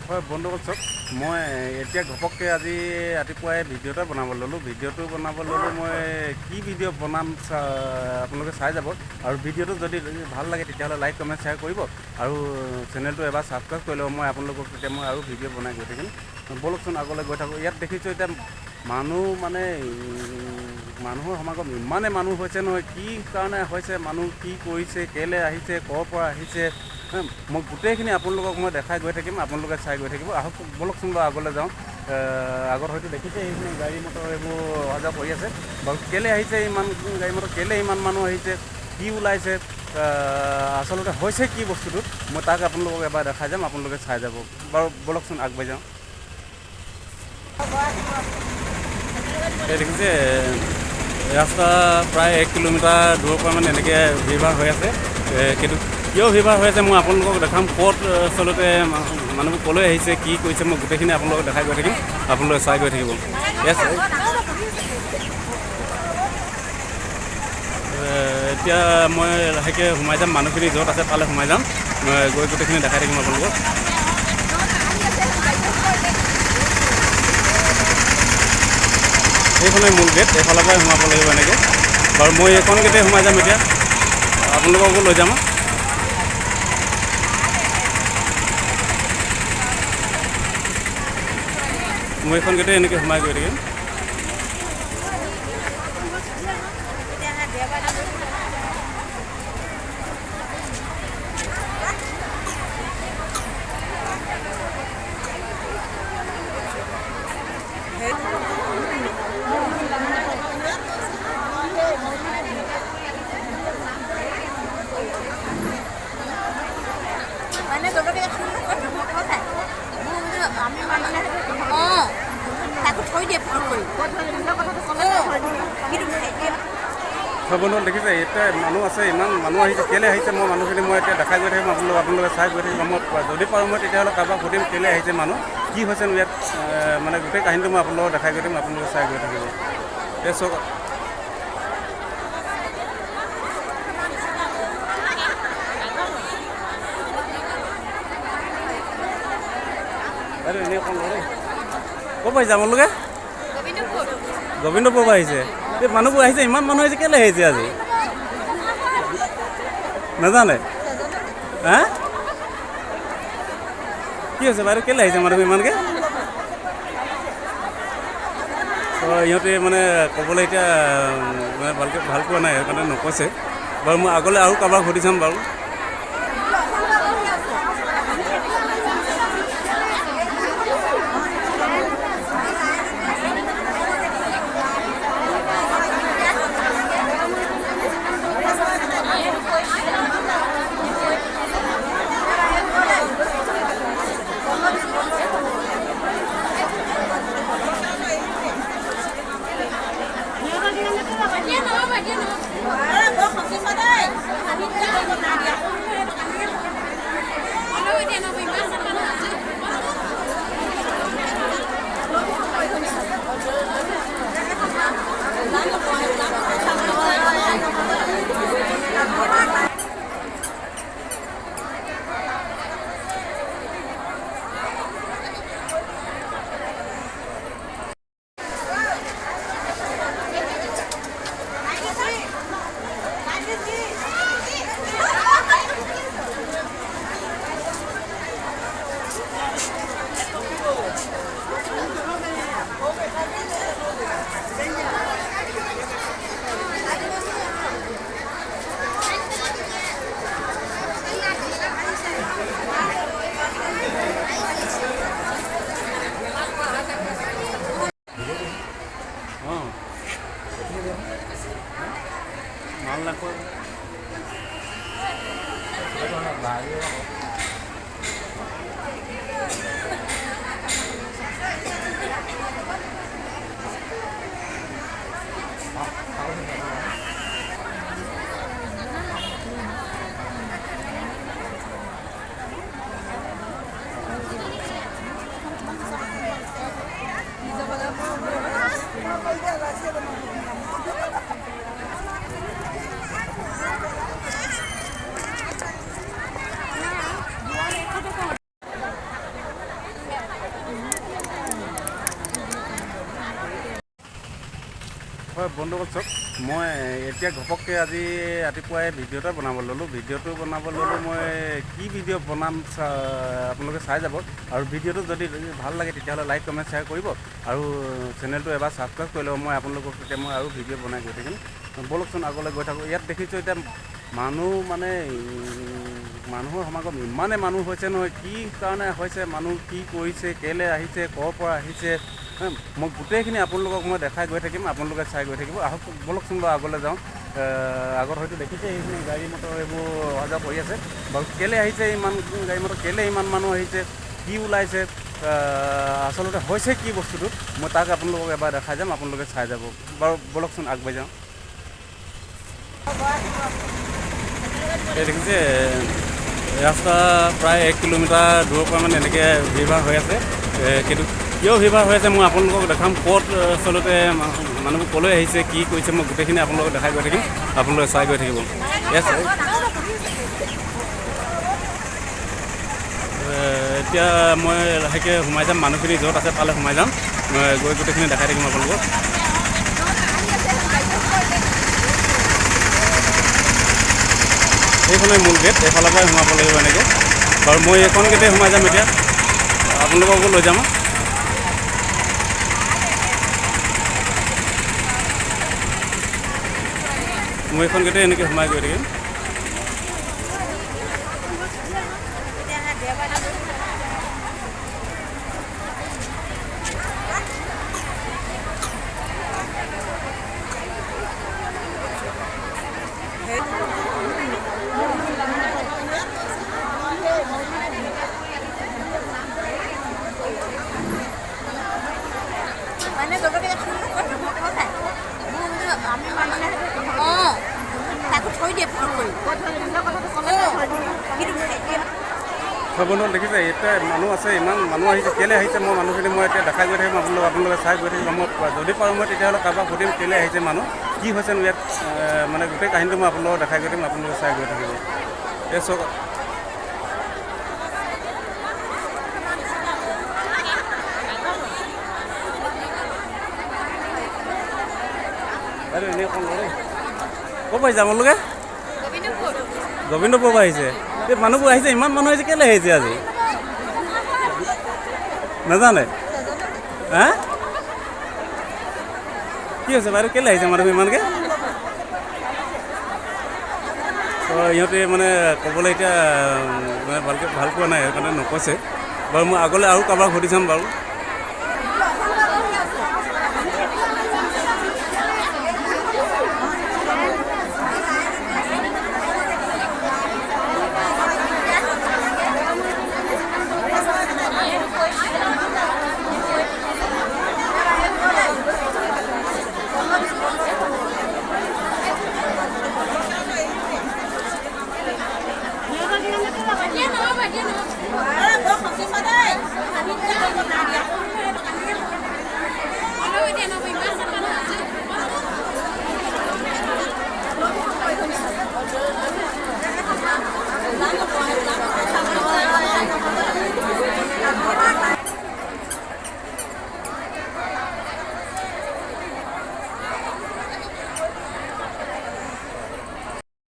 হয় বন্ধুসকল চাওক মই এতিয়া ঘপককৈ আজি ৰাতিপুৱাই ভিডিঅ' এটা বনাব ল'লোঁ মই কি ভিডিঅ' বনাম আপোনালোকে চাই যাব আৰু ভিডিঅ'টো যদি ভাল লাগে তেতিয়াহ'লে লাইক কমেণ্ট শ্বেয়াৰ কৰিব আৰু চেনেলটো এবাৰ ছাবস্ক্ৰাইব কৰি ল'ব মই আপোনালোকক তেতিয়া মই আৰু ভিডিঅ' বনাই গৈ থাকিম ব'লকচোন আগলৈ গৈ থাকোঁ ইয়াত দেখিছোঁ এতিয়া মানুহ মানে মানুহৰ সমাগম ইমানে মানুহ হৈছে নহয় কি কাৰণে হৈছে মানুহ কি কৰিছে কেলৈ আহিছে ক'ৰ পৰা আহিছে মই গোটেইখিনি আপোনালোকক মই দেখাই গৈ থাকিম আপোনালোকে চাই গৈ থাকিব আহক ব'লকচোন বাৰু আগলৈ যাওঁ আগত হয়তো দেখিছে এইখিনি গাড়ী মটৰ এইবোৰ অহা যোৱা কৰি আছে বাৰু কেলৈ আহিছে ইমান গাড়ী মটৰ কেলৈ ইমান মানুহ আহিছে কি ওলাইছে আচলতে হৈছে কি বস্তুটোত মই তাক আপোনালোকক এবাৰ দেখাই যাম আপোনালোকে চাই যাব বাৰু ব'লকচোন আগবাঢ়ি যাওঁ এই দেখিছে ৰাস্তা প্ৰায় 1 কিলোমিটাৰ দূৰৰ পৰা মানে এনেকৈ ভিৰ ভাৰ হৈ আছে কিন্তু কিয় ভিৰ ভাৰ হৈ আছে মই আপোনালোকক দেখাম ক'ত আচলতে মানুহবোৰ ক'লৈ আহিছে কি কৰিছে মই গোটেইখিনি আপোনালোকক দেখাই গৈ থাকিম আপোনালোকে চাই গৈ থাকিব এতিয়া মই লাহেকৈ সোমাই যাম মানুহখিনি য'ত আছে তালৈ সোমাই যাম গৈ গোটেইখিনি দেখাই থাকিম আপোনালোকক এইখনে মূল গেট এইফালৰ পৰাই সোমাব লাগিব এনেকৈ বাৰু মই এইখন গেটে সোমাই যাম এতিয়া আপোনালোককো লৈ যাম মই এইখন গেটে এনেকৈ সোমাই গৈ থাকিম বন্ধু দেখিছে এতিয়া মানুহ আছে ইমান মানুহ আহিছে কেলৈ আহিছে মই মানুহখিনি মই এতিয়া দেখাই গৈ থাকিম আপোনালোকে চাই গৈ থাকিম মই যদি পাৰোঁ মই তেতিয়াহ'লে কাৰোবাক সুধিম কেলৈ আহিছে মানুহ কি হৈছে ইয়াত মানে গোটেই কাহিনীটো মই আপোনালোকক দেখাই গৈ থাকিম আপোনালোকে চাই গৈ থাকিব এই চক আৰু এনেই অকণ ল'লে ক'ৰ পৰা আহিছে আপোনালোকে গোবিন্দপুৰৰ পৰা আহিছে এই মানুহবোৰ আহিছে ইমান মানুহ আহিছে কেলৈ আহিছে আজি নাজানে হা কি হৈছে বাইদেউ কেলৈ আহিছে মানুহ ইমানকৈ ইহঁতে মানে ক'বলৈ এতিয়া মানে ভাল পোৱা নাই সেইকাৰণে নকৈছে বাৰু মই আগলৈ আৰু কাৰোবাক সুধি চাম বাৰু মাল নাখোৱা বন্ধুসকল চাওক, মই এতিয়া ঘপককৈ আজি ৰাতিপুৱাই ভিডিঅ' এটা বনাব ল'লোঁ। ভিডিঅ'টো বনাব ল'লোঁ মই কি ভিডিঅ' বনাম আপোনালোকে চাই যাব। আৰু ভিডিঅ'টো যদি ভাল লাগে তেতিয়াহ'লে লাইক কমেণ্ট শ্বেয়াৰ কৰিব আৰু চেনেলটো এবাৰ ছাবস্ক্ৰাইব কৰি ল'ব। মই আপোনালোকক তেতিয়া মই আৰু ভিডিঅ' বনাই গৈ থাকিম। ব'লকচোন আগলৈ গৈ থাকোঁ। ইয়াত দেখিছোঁ এতিয়া মানুহ মানে মানুহৰ সমাগম ইমানে মানুহ হৈছে নহয়, কি কাৰণে হৈছে, মানুহ কি কৰিছে, কেলৈ আহিছে, ক'ৰ পৰা আহিছে, মই গোটেইখিনি আপোনালোকক মই দেখাই গৈ থাকিম, আপোনালোকে চাই গৈ থাকিব। আহক ব'লকচোন বাৰু আগলৈ যাওঁ। আগত হয়তো দেখিছে এইখিনি গাড়ী মটৰ এইবোৰ অহা যোৱা কৰি আছে বাৰু। কেলৈ আহিছে ইমান গাড়ী মটৰ, কেলৈ ইমান মানুহ আহিছে, কি ওলাইছে, আচলতে হৈছে কি বস্তুটো, মই তাক আপোনালোকক এবাৰ দেখাই যাম, আপোনালোকে চাই যাব বাৰু। ব'লকচোন আগবাঢ়ি যাওঁ। এই দেখিছে ৰাস্তা প্ৰায় 1 কিলোমিটাৰ দূৰৰ পৰা মানে এনেকৈ ভিৰ ভাৰ হৈ আছে। কিন্তু কিয় ভিৰ ভাৰ হৈ আছে মই আপোনালোকক দেখাম। ক'ত আচলতে মানুহবোৰ ক'লৈ আহিছে, কি কৰিছে, মই গোটেইখিনি আপোনালোকক দেখাই গৈ থাকিম, আপোনালোকে চাই গৈ থাকিব। এতিয়া মই লাহেকৈ সোমাই যাম, মানুহখিনি য'ত আছে তালৈ সোমাই যাম, গৈ গোটেইখিনি দেখাই থাকিম আপোনালোকক। এইখনে মূল গেট, এইফালৰ পৰাই সোমাব লাগিব এনেকৈ বাৰু। মই এইখন গেটেই সোমাই যাম এতিয়া, আপোনালোককো লৈ যাম। মই এইখন গেটেই এনেকৈ সোমাই গৈ থাকিম। বন্ধু দেখিছে এতিয়া মানুহ আছে, ইমান মানুহ আহিছে, কেলৈ আহিছে মই মানুহখিনি মই এতিয়া দেখাই গৈ থাকিম, আপোনালোকে চাই গৈ থাকিম। মই যদি পাৰোঁ মই তেতিয়াহ'লে কাৰোবাক সুধিম কেলৈ আহিছে মানুহ, কি হৈছেনো ইয়াত, মানে গোটেই কাহিনীটো মই আপোনালোকক দেখাই গৈ থাকিম, আপোনালোকে চাই গৈ থাকিব। এই চক এনেই ক'ৰ পৰা আহিছে আপোনালোকে? গোবিন্দপুৰৰ পৰা আহিছে। এই মানুহবোৰ আহিছে, ইমান মানুহ আহিছে, কেলৈ আহিছে আজি নাজানে? হা কি হৈছে বাইদেউ, কেলৈ আহিছে মানুহ ইমানকৈ? ইহঁতে মানে ক'বলৈ এতিয়া মানে ভাল পোৱা নাই, সেইকাৰণে নকৈছে বাৰু। মই আগলৈ আৰু কাৰোবাক সুধি চাম বাৰু।